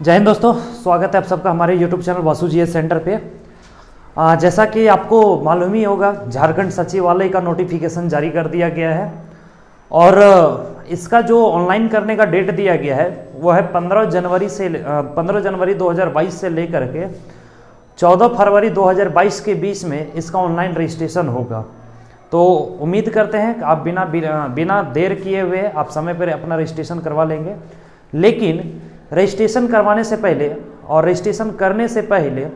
जय हिंद दोस्तों, स्वागत है आप सबका हमारे YouTube channel Vasu GS centre पे। जैसा कि आपको मालूम ही होगा, झारखंड सचिवालय का नोटिफिकेशन जारी कर दिया गया है और इसका जो ऑनलाइन करने का डेट दिया गया है वो है 15 जनवरी 2022 से लेकर के 14 फरवरी 2022 के बीच में इसका ऑनलाइन रजिस्ट्रेशन होगा। तो उम्मीद करते हैं कि आप बिना देर किए हुए आप समय पर अपना रजिस्ट्रेशन करवा लेंगे। लेकिन रजिस्ट्रेशन करवाने से पहले और रजिस्ट्रेशन करने से पहले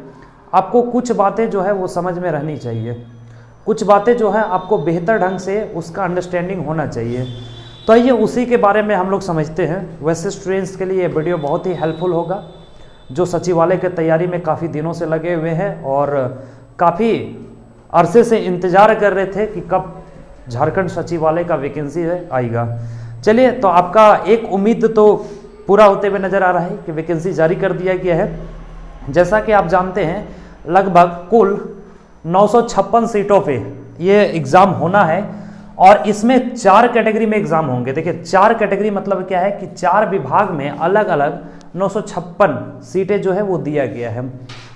आपको कुछ बातें जो है वो समझ में रहनी चाहिए, कुछ बातें जो है आपको बेहतर ढंग से उसका अंडरस्टैंडिंग होना चाहिए। तो आइए उसी के बारे में हम लोग समझते हैं। वैसे स्टूडेंट्स के लिए ये वीडियो बहुत ही हेल्पफुल होगा जो सचिवालय की तैयारी में काफ़ी दिनों से लगे हुए हैं और काफ़ी अरसे से इंतज़ार कर रहे थे कि कब झारखंड सचिवालय का वैकेंसी आएगा। चलिए, तो आपका एक उम्मीद तो पूरा होते हुए नजर आ रहा है कि वैकेंसी जारी कर दिया गया है। जैसा कि आप जानते हैं, लगभग कुल 956 सीटों पे ये एग्ज़ाम होना है और इसमें 4 कैटेगरी में एग्ज़ाम होंगे। देखिए, 4 कैटेगरी मतलब क्या है कि 4 विभाग में अलग अलग 956 सीटें जो है वो दिया गया है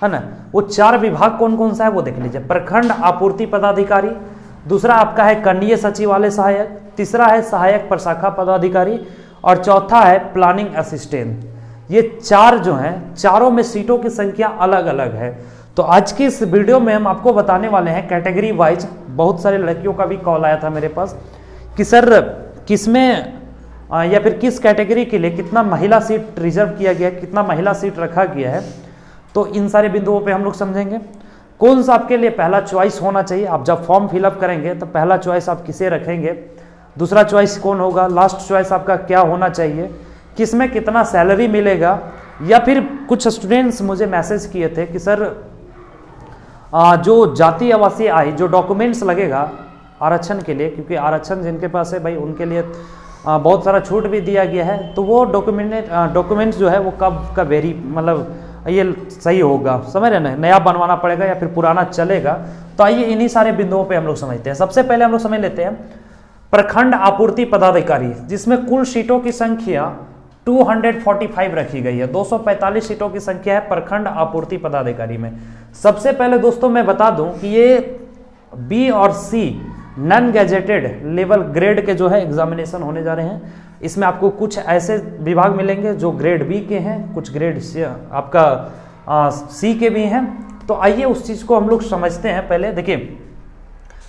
ना। वो 4 विभाग कौन कौन सा है वो देख लीजिए। प्रखंड आपूर्ति पदाधिकारी, दूसरा आपका है कनीय सचिवालय सहायक, तीसरा है सहायक प्रशाखा पदाधिकारी और चौथा है प्लानिंग असिस्टेंट। ये 4 जो हैं, चारों में सीटों की संख्या अलग अलग है। तो आज की इस वीडियो में हम आपको बताने वाले हैं कैटेगरी वाइज। बहुत सारे लड़कियों का भी कॉल आया था मेरे पास कि सर किसमें या फिर किस कैटेगरी के लिए कितना महिला सीट रिजर्व किया गया है, कितना महिला सीट रखा गया है। तो इन सारे बिंदुओं पे हम लोग समझेंगे कौन सा आपके लिए पहला चॉइस होना चाहिए। आप जब फॉर्म फिलअप करेंगे तो पहला चॉइस आप किसे रखेंगे, दूसरा चॉइस कौन होगा, लास्ट चॉइस आपका क्या होना चाहिए, किसमें कितना सैलरी मिलेगा। या फिर कुछ स्टूडेंट्स मुझे मैसेज किए थे कि सर जो जाति आवासीय आय जो डॉक्यूमेंट्स लगेगा आरक्षण के लिए, क्योंकि आरक्षण जिनके पास है भाई उनके लिए बहुत सारा छूट भी दिया गया है, तो वो डॉक्यूमेंट्स जो है वो कब का मतलब ये सही होगा, समझ रहे ना, नया बनवाना पड़ेगा या फिर पुराना चलेगा। तो आइए इन्हीं सारे बिंदुओं पे हम लोग समझते हैं। सबसे पहले हम लोग समझ लेते हैं प्रखंड आपूर्ति पदाधिकारी, जिसमें कुल सीटों की संख्या 245 रखी गई है। 245 सीटों की संख्या है प्रखंड आपूर्ति पदाधिकारी में। सबसे पहले दोस्तों मैं बता दूं कि ये बी और सी नॉन गैजेटेड लेवल ग्रेड के जो है एग्जामिनेशन होने जा रहे हैं। इसमें आपको कुछ ऐसे विभाग मिलेंगे जो ग्रेड बी के हैं, कुछ ग्रेड आपका सी के भी हैं। तो आइए उस चीज को हम लोग समझते हैं। पहले देखिए,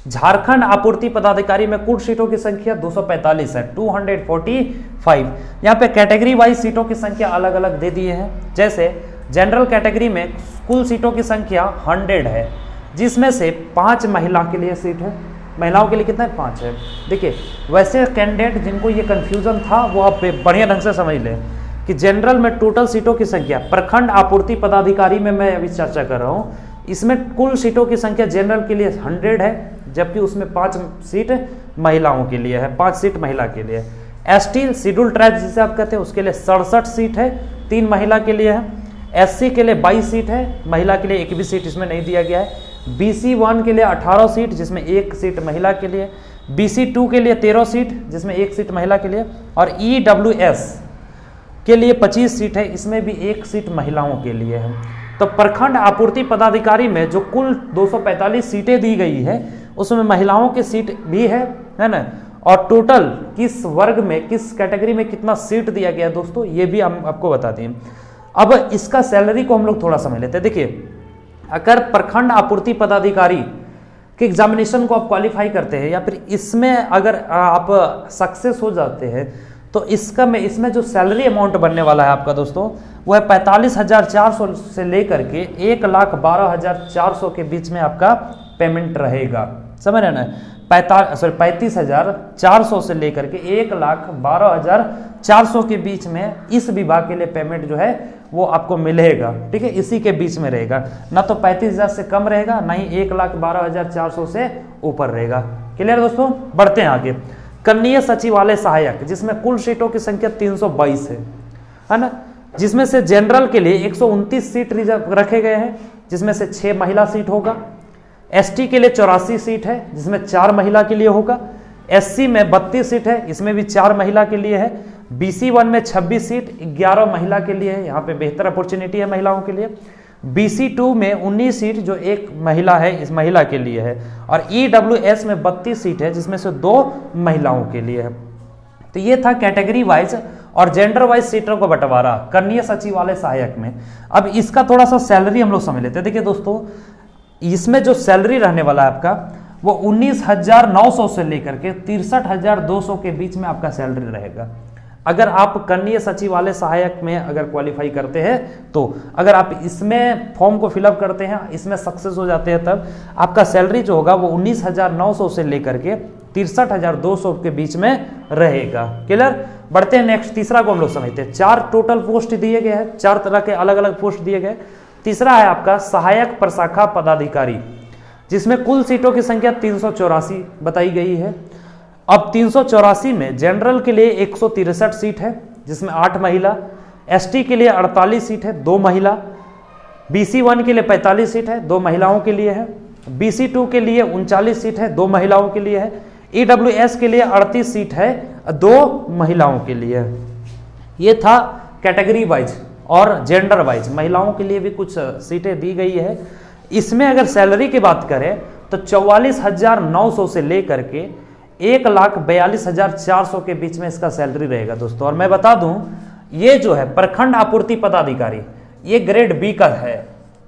झारखंड आपूर्ति पदाधिकारी में कुल सीटों की संख्या 245 है, 245। यहाँ पे कैटेगरी वाइज सीटों की संख्या अलग अलग दे दिए हैं। जैसे जनरल कैटेगरी में कुल सीटों की संख्या 100 है, जिसमें से 5 महिला के लिए सीट है। महिलाओं के लिए कितना है? 5 है। देखिए, वैसे कैंडिडेट जिनको ये कंफ्यूजन था वो आप बढ़िया ढंग से समझ लें कि जनरल में टोटल सीटों की संख्या, प्रखंड आपूर्ति पदाधिकारी में मैं अभी चर्चा कर रहा हूँ, इसमें कुल सीटों की संख्या जनरल के लिए 100 है, जबकि उसमें 5 सीट महिलाओं के लिए है, 5 सीट महिला के लिए। एसटी शेड्यूल ट्राइब जिसे आप कहते हैं उसके लिए 67 सीट है, 3 महिला के लिए है। एससी के लिए 22 सीट है, महिला के लिए एक भी सीट इसमें नहीं दिया गया है। बीसी 1 के लिए 18 सीट, जिसमें 1 सीट महिला के लिए। बीसी 2 के लिए 13 सीट, जिसमें 1 सीट महिला के लिए। और ईडब्ल्यूएस के लिए 25 सीट है, इसमें भी 1 सीट महिलाओं के लिए है। तो प्रखंड आपूर्ति पदाधिकारी में जो कुल 245 सीटें दी गई है उसमें महिलाओं की सीट भी है ना। और टोटल किस वर्ग में, किस कैटेगरी में कितना सीट दिया गया है दोस्तों, ये भी हम आपको बताते हैं। अब इसका सैलरी को हम लोग थोड़ा समझ लेते हैं। देखिए, अगर प्रखंड आपूर्ति पदाधिकारी के एग्जामिनेशन को आप क्वालिफाई करते हैं या फिर इसमें अगर आप सक्सेस हो जाते हैं तो इसमें जो सैलरी अमाउंट बनने वाला है आपका दोस्तों, वो है 45,400 से लेकर के 1,12,400 के बीच में आपका पेमेंट रहेगा। समझ रहे ना, 35,400 से लेकर के 1,12,400 के बीच में इस विभाग के लिए पेमेंट जो है वो आपको मिलेगा। ठीक है, इसी के बीच में रहेगा, ना तो 35,000 से कम रहेगा, ना ही 1,12,400 से ऊपर रहेगा। क्लियर दोस्तों, बढ़ते हैं आगे। कनीय सचिवालय सहायक, जिसमें कुल सीटों की संख्या 322 है ना, जिसमें से जनरल के लिए 129 सीट रिजर्व रखे गए हैं, जिसमें से 6 महिला सीट होगा। एसटी के लिए 84 सीट है, जिसमें 4 महिला के लिए होगा। एससी में 32 सीट है, इसमें भी 4 महिला के लिए है। BC1 में 26 सीट 11 महिला के लिए है, यहाँ पे बेहतर अपॉर्चुनिटी है महिलाओं के लिए। BC2 में 19 सीट जो एक महिला है इस महिला के लिए है, और EWS में 32 सीट है जिसमें से 2 महिलाओं के लिए है। तो ये था कैटेगरी वाइज और जेंडर वाइज सीटों को बंटवारा कनीय सचिवालय सहायक में। अब इसका थोड़ा सा सैलरी हम लोग समझ लेते हैं। देखिए दोस्तों, इसमें जो सैलरी रहने वाला है आपका वो 19,900 से लेकर के 63,200 के बीच में आपका सैलरी रहेगा। अगर आप कनीय सचिवालय सहायक में अगर क्वालिफाई करते हैं तो अगर आप इसमें फॉर्म को फिलअप करते हैं, इसमें सक्सेस हो जाते हैं, तब आपका सैलरी जो होगा वो 19,900 से लेकर के 63,200 के बीच में रहेगा। क्लियर? बढ़ते हैं नेक्स्ट, तीसरा को हम लोग समझते हैं। 4 टोटल पोस्ट दिए गए हैं, 4 तरह के अलग अलग पोस्ट दिए गए। तीसरा है आपका सहायक प्रशाखा पदाधिकारी, जिसमें कुल सीटों की संख्या 384 बताई गई है। अब 384 में जनरल के लिए 163 सीट है जिसमें 8 महिला, ST के लिए 48 सीट है 2 महिला, BC1 के लिए 45 सीट है 2 महिलाओं के लिए है, BC2 के लिए 39 सीट है 2 महिलाओं के लिए है, EWS के लिए 38 सीट है 2 महिलाओं के लिए है। ये था कैटेगरी वाइज और जेंडर वाइज, महिलाओं के लिए भी कुछ सीटें दी गई है। इसमें अगर सैलरी की बात करें तो 44,900 से लेकर के 1,42,400 के बीच में इसका सैलरी रहेगा दोस्तों। और मैं बता दूं, ये जो है प्रखंड आपूर्ति पदाधिकारी, ये ग्रेड बी का है,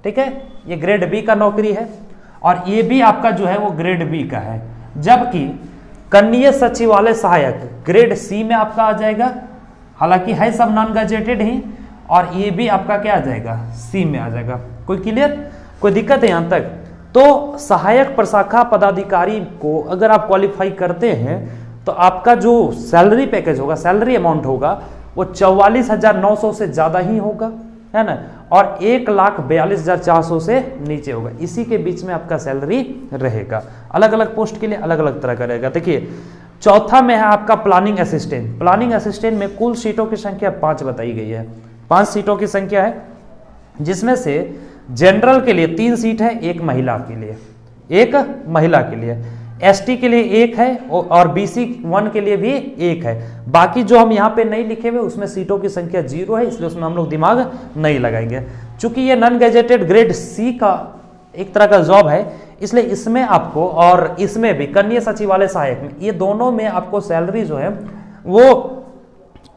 ठीक है, ये ग्रेड बी का नौकरी है, और ये भी आपका जो है वो ग्रेड बी का है। जबकि कनीय सचिवालय सहायक ग्रेड सी में आपका आ जाएगा, हालांकि है सब नॉन गजेटेड ही, और ये भी आपका क्या आ जाएगा, सी में आ जाएगा। कोई क्लियर, कोई दिक्कत है यहां तक? तो सहायक प्रशाखा पदाधिकारी को अगर आप क्वालिफाई करते हैं तो आपका जो सैलरी पैकेज होगा, सैलरी अमाउंट होगा, वो 44,900 से ज्यादा ही होगा, है ना, और 1,42,400 से नीचे होगा। इसी के बीच में आपका सैलरी रहेगा। अलग अलग पोस्ट के लिए अलग अलग तरह का रहेगा। देखिए, चौथा में है आपका प्लानिंग असिस्टेंट। प्लानिंग असिस्टेंट में कुल सीटों की संख्या 5 बताई गई है। 5 सीटों की संख्या है, जिसमें से जनरल के लिए 3 सीट है, 1 महिला के लिए, 1 महिला के लिए, ST के लिए 1 है और BC1 के लिए भी 1 है। बाकी जो हम यहाँ पे नहीं लिखे हुए उसमें सीटों की संख्या 0 है, इसलिए उसमें हम लोग दिमाग नहीं लगाएंगे। चूंकि ये नॉन गजेटेड ग्रेड सी का एक तरह का जॉब है, इसलिए इसमें आपको और इसमें भी कनीय सचिवालय सहायक में, ये दोनों में आपको सैलरी जो है वो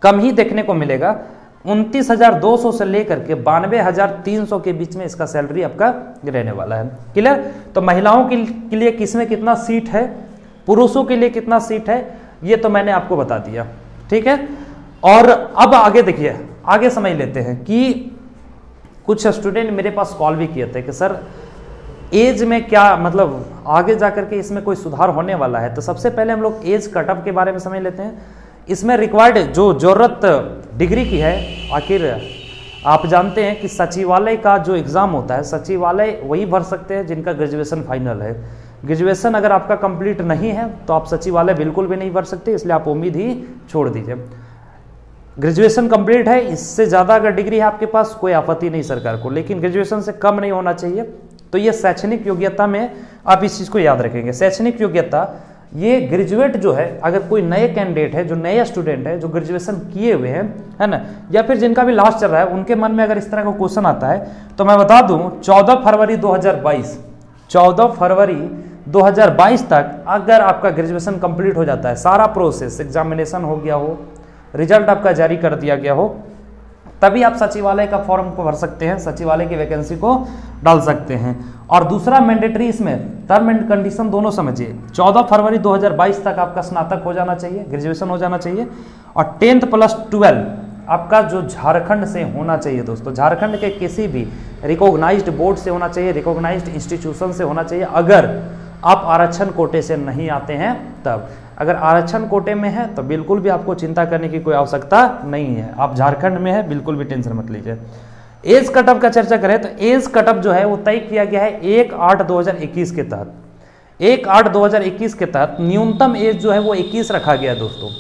कम ही देखने को मिलेगा। 29,200 से लेकर के 92,300 के बीच में इसका सैलरी आपका रहने वाला है। क्लियर? तो महिलाओं के लिए किसमें कितना सीट है, पुरुषों के लिए कितना सीट है, ये तो मैंने आपको बता दिया, ठीक है। और अब आगे देखिए, आगे समझ लेते हैं कि कुछ स्टूडेंट मेरे पास कॉल भी किए थे कि सर एज में क्या मतलब आगे जाकर के इसमें कोई सुधार होने वाला है। तो सबसे पहले हम लोग एज कटअप के बारे में समझ लेते हैं। इसमें रिक्वायर्ड जो जरूरत डिग्री की है, आखिर आप जानते हैं कि सचिवालय का जो एग्ज़ाम होता है, सचिवालय वही भर सकते हैं जिनका ग्रेजुएशन फाइनल है। ग्रेजुएशन अगर आपका कंप्लीट नहीं है तो आप सचिवालय बिल्कुल भी नहीं भर सकते, इसलिए आप उम्मीद ही छोड़ दीजिए। ग्रेजुएशन कंप्लीट है, इससे ज़्यादा अगर डिग्री है आपके पास कोई आपत्ति नहीं सरकार को, लेकिन ग्रेजुएशन से कम नहीं होना चाहिए। तो ये शैक्षणिक योग्यता में आप इस चीज़ को याद रखेंगे। शैक्षणिक योग्यता ये ग्रेजुएट जो है, अगर कोई नए कैंडिडेट है, जो नए स्टूडेंट है, जो ग्रेजुएशन किए हुए हैं, है ना, या फिर जिनका भी लास्ट चल रहा है, उनके मन में अगर इस तरह का क्वेश्चन आता है तो मैं बता दूं 14 फरवरी 2022 तक अगर आपका ग्रेजुएशन कंप्लीट हो जाता है, सारा प्रोसेस, एग्जामिनेशन हो गया हो, रिजल्ट आपका जारी कर दिया गया हो, तभी आप सचिवालय का फॉर्म को भर सकते हैं, सचिवालय की वैकेंसी को डाल सकते हैं। और दूसरा मैंडेटरी, इसमें टर्म एंड कंडीशन दोनों समझिए। 14 फरवरी 2022 तक आपका स्नातक हो जाना चाहिए, ग्रेजुएशन हो जाना चाहिए, और 10th + 12 आपका जो झारखंड से होना चाहिए दोस्तों। झारखंड के किसी भी रिकॉग्नाइज्ड बोर्ड से होना चाहिए, रिकॉग्नाइज्ड इंस्टीट्यूशन से होना चाहिए। अगर आप आरक्षण कोटे से नहीं आते हैं तब, अगर आरक्षण कोटे में है तो बिल्कुल भी आपको चिंता करने की कोई आवश्यकता नहीं है, आप झारखंड में है, बिल्कुल भी टेंशन मत लीजिए। एज कटअप का चर्चा करें तो एज कटअप जो है वो तय किया गया है 1/8/2021 के तहत। 1/8/2021 के तहत न्यूनतम एज जो है वो 21 रखा गया दोस्तों,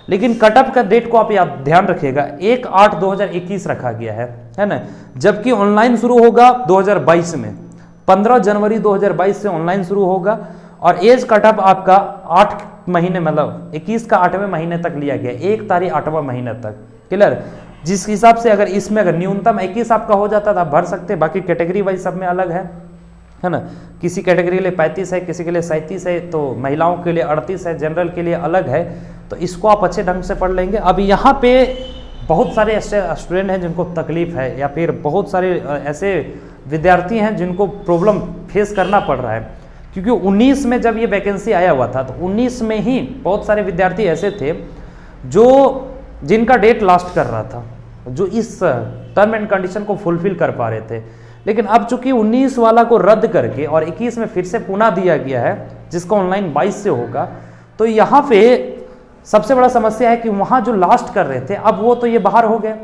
लेकिन कटअप का डेट को आप ध्यान रखिएगा, 1/8/2021 रखा गया है ना। जबकि ऑनलाइन शुरू होगा 2022 में, 15 जनवरी 2022 से ऑनलाइन शुरू होगा, और एज कटअप आपका 8 महीने मतलब 21 का 8वें महीने तक लिया गया, 1 तारीख 8वां महीने तक। क्लियर? जिस हिसाब से अगर इसमें अगर न्यूनतम 21 आपका हो जाता था, आप भर सकते, बाकी कैटेगरी वाइज सब में अलग है ना। किसी कैटेगरी के लिए 35 है, किसी के लिए 37 है, तो महिलाओं के लिए 38 है, जनरल के लिए अलग है। तो इसको आप अच्छे ढंग से पढ़ लेंगे। अब यहाँ पे बहुत सारे ऐसे स्टूडेंट हैं जिनको तकलीफ है, या फिर बहुत सारे ऐसे विद्यार्थी हैं जिनको प्रॉब्लम फेस करना पड़ रहा है, क्योंकि 19 में जब ये वैकेंसी आया हुआ था तो 19 में ही बहुत सारे विद्यार्थी ऐसे थे जो जिनका डेट लास्ट कर रहा था, जो इस टर्म एंड कंडीशन को फुलफिल कर पा रहे थे। लेकिन अब चूंकि 19 वाला को रद्द करके और 21 में फिर से पुनः दिया गया है, जिसका ऑनलाइन 22 से होगा, तो यहाँ पे सबसे बड़ा समस्या है कि वहाँ जो लास्ट कर रहे थे अब वो तो ये बाहर हो गए,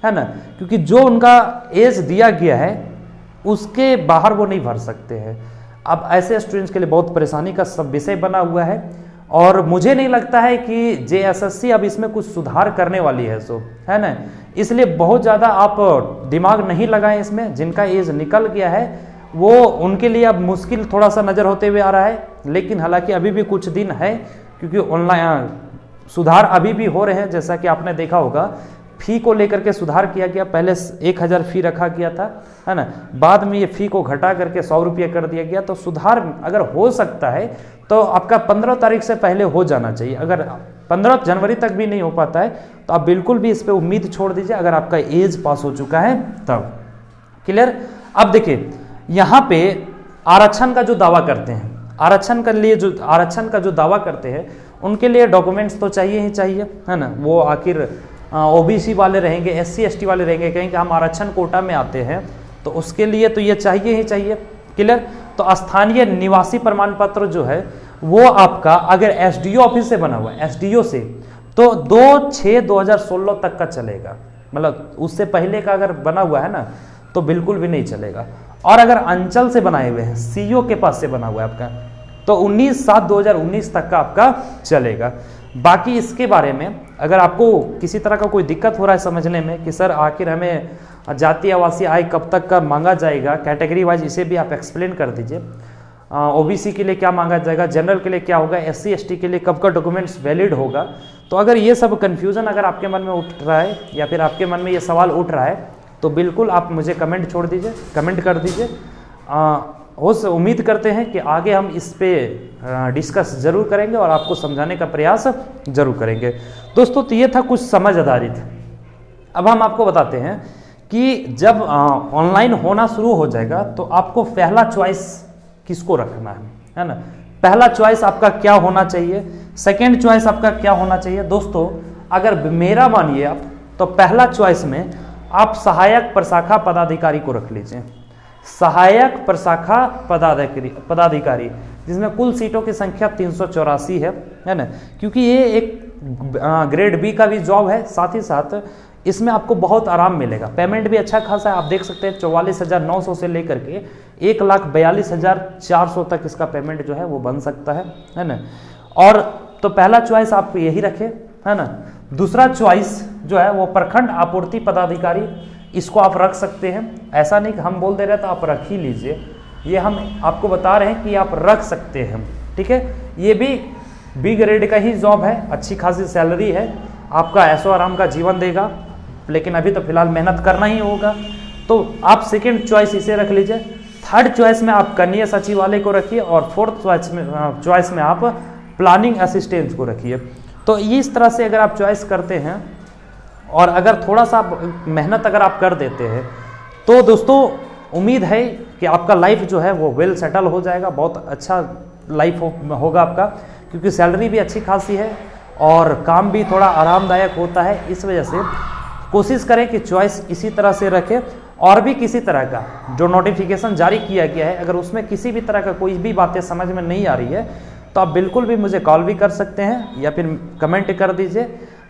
है ना, क्योंकि जो उनका एज दिया गया है उसके बाहर वो नहीं भर सकते हैं। अब ऐसे स्टूडेंट्स के लिए बहुत परेशानी का सब विषय बना हुआ है, और मुझे नहीं लगता है कि JSSC अब इसमें कुछ सुधार करने वाली है, सो है ना। इसलिए बहुत ज़्यादा आप दिमाग नहीं लगाएं इसमें। जिनका एज निकल गया है वो उनके लिए अब मुश्किल थोड़ा सा नज़र होते हुए आ रहा है, लेकिन हालांकि अभी भी कुछ दिन है, क्योंकि ऑनलाइन सुधार अभी भी हो रहे हैं। जैसा कि आपने देखा होगा, फ़ी को लेकर के सुधार किया गया। पहले 1000 फ़ी रखा गया था, है ना, बाद में ये फ़ी को घटा करके 100 रुपये कर दिया गया। तो सुधार अगर हो सकता है तो आपका 15 तारीख से पहले हो जाना चाहिए। अगर 15 जनवरी तक भी नहीं हो पाता है तो आप बिल्कुल भी इस पर उम्मीद छोड़ दीजिए, अगर आपका एज पास हो चुका है तब। क्लियर? अब देखिए, यहाँ पे आरक्षण का जो दावा करते हैं, आरक्षण का जो दावा करते हैं उनके लिए डॉक्यूमेंट्स तो चाहिए ही चाहिए, है ना। वो आखिर OBC वाले रहेंगे, SC ST वाले रहेंगे, कहेंगे हम आरक्षण कोटा में आते हैं, तो उसके लिए तो ये चाहिए ही चाहिए। क्लियर? तो स्थानीय निवासी प्रमाण पत्र जो है वो आपका अगर SDO ऑफिस से बना हुआ है, SDO से, तो 2/6/2016 तक का चलेगा। मतलब उससे पहले का अगर बना हुआ है ना तो बिल्कुल भी नहीं चलेगा। और अगर अंचल से बनाए हुए हैं, CO के पास से बना हुआ है आपका, तो 19/7/2019 तक का आपका चलेगा। बाकी इसके बारे में अगर आपको किसी तरह का कोई दिक्कत हो रहा है समझने में कि सर आखिर हमें जातीय आवासीय आय कब तक का मांगा जाएगा, कैटेगरी वाइज, इसे भी आप एक्सप्लेन कर दीजिए। OBC के लिए क्या मांगा जाएगा, जनरल के लिए क्या होगा, SC ST के लिए कब का डॉक्यूमेंट्स वैलिड होगा। तो अगर ये सब कन्फ्यूज़न अगर आपके मन में उठ रहा है, या फिर आपके मन में ये सवाल उठ रहा है, तो बिल्कुल आप मुझे कमेंट छोड़ दीजिए, कमेंट कर दीजिए। उम्मीद करते हैं कि आगे हम इस पे डिस्कस जरूर करेंगे और आपको समझाने का प्रयास जरूर करेंगे। दोस्तों, तो ये था कुछ समझ आधारित। अब हम आपको बताते हैं कि जब ऑनलाइन होना शुरू हो जाएगा तो आपको पहला चॉइस किसको रखना है ना। पहला चॉइस आपका क्या होना चाहिए, सेकंड चॉइस आपका क्या होना चाहिए। दोस्तों, अगर मेरा मानिए आप, तो पहला चॉइस में आप सहायक प्रशाखा पदाधिकारी को रख लीजिए। सहायक प्रशाखा पदाधिकारी, जिसमें कुल सीटों की संख्या 384 है ना, क्योंकि ये एक ग्रेड B का भी जॉब है। साथ ही साथ इसमें आपको बहुत आराम मिलेगा, पेमेंट भी अच्छा खासा है। आप देख सकते हैं 44,900 से लेकर के 1,42,400 तक इसका पेमेंट जो है वो बन सकता है ना। और तो पहला चॉइस आप यही रखें, है ना। दूसरा चॉइस जो है वो प्रखंड आपूर्ति पदाधिकारी, इसको आप रख सकते हैं। ऐसा नहीं कि हम बोल दे रहे तो आप रख ही लीजिए, ये हम आपको बता रहे हैं कि आप रख सकते हैं, ठीक है। ये भी B ग्रेड का ही जॉब है, अच्छी खासी सैलरी है, आपका ऐशो आराम का जीवन देगा, लेकिन अभी तो फिलहाल मेहनत करना ही होगा। तो आप सेकंड चॉइस इसे रख लीजिए। थर्ड चॉइस में आप कनीय सचिवालय को रखिए, और फोर्थ चॉइस में आप प्लानिंग असिस्टेंट को रखिए। तो इस तरह से अगर आप चॉइस करते हैं और अगर थोड़ा सा मेहनत अगर आप कर देते हैं, तो दोस्तों उम्मीद है कि आपका लाइफ जो है वो वेल सेटल हो जाएगा, बहुत अच्छा लाइफ होगा आपका, क्योंकि सैलरी भी अच्छी खासी है और काम भी थोड़ा आरामदायक होता है। इस वजह से कोशिश करें कि चॉइस इसी तरह से रखें। और भी किसी तरह का जो नोटिफिकेशन जारी किया गया है, अगर उसमें किसी भी तरह का कोई भी बातें समझ में नहीं आ रही है, तो आप बिल्कुल भी मुझे कॉल भी कर सकते हैं या फिर कमेंट कर दीजिए।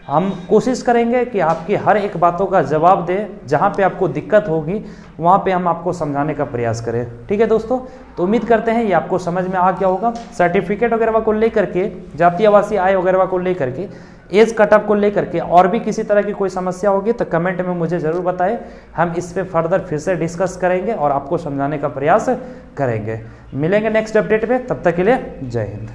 हम कोशिश करेंगे कि आपकी हर एक बातों का जवाब दें। जहाँ पे आपको दिक्कत होगी वहाँ पे हम आपको समझाने का प्रयास करें, ठीक है दोस्तों। तो उम्मीद करते हैं ये आपको समझ में आ गया होगा। सर्टिफिकेट वगैरह को लेकर के, जातीय आवासीय आय वगैरह को लेकर के, एज कटअप को लेकर के और भी किसी तरह की कोई समस्या होगी तो कमेंट में मुझे ज़रूर बताएं। हम इस पे फर्दर फिर से डिस्कस करेंगे और आपको समझाने का प्रयास करेंगे। मिलेंगे नेक्स्ट अपडेट पे, तब तक के लिए जय हिंद।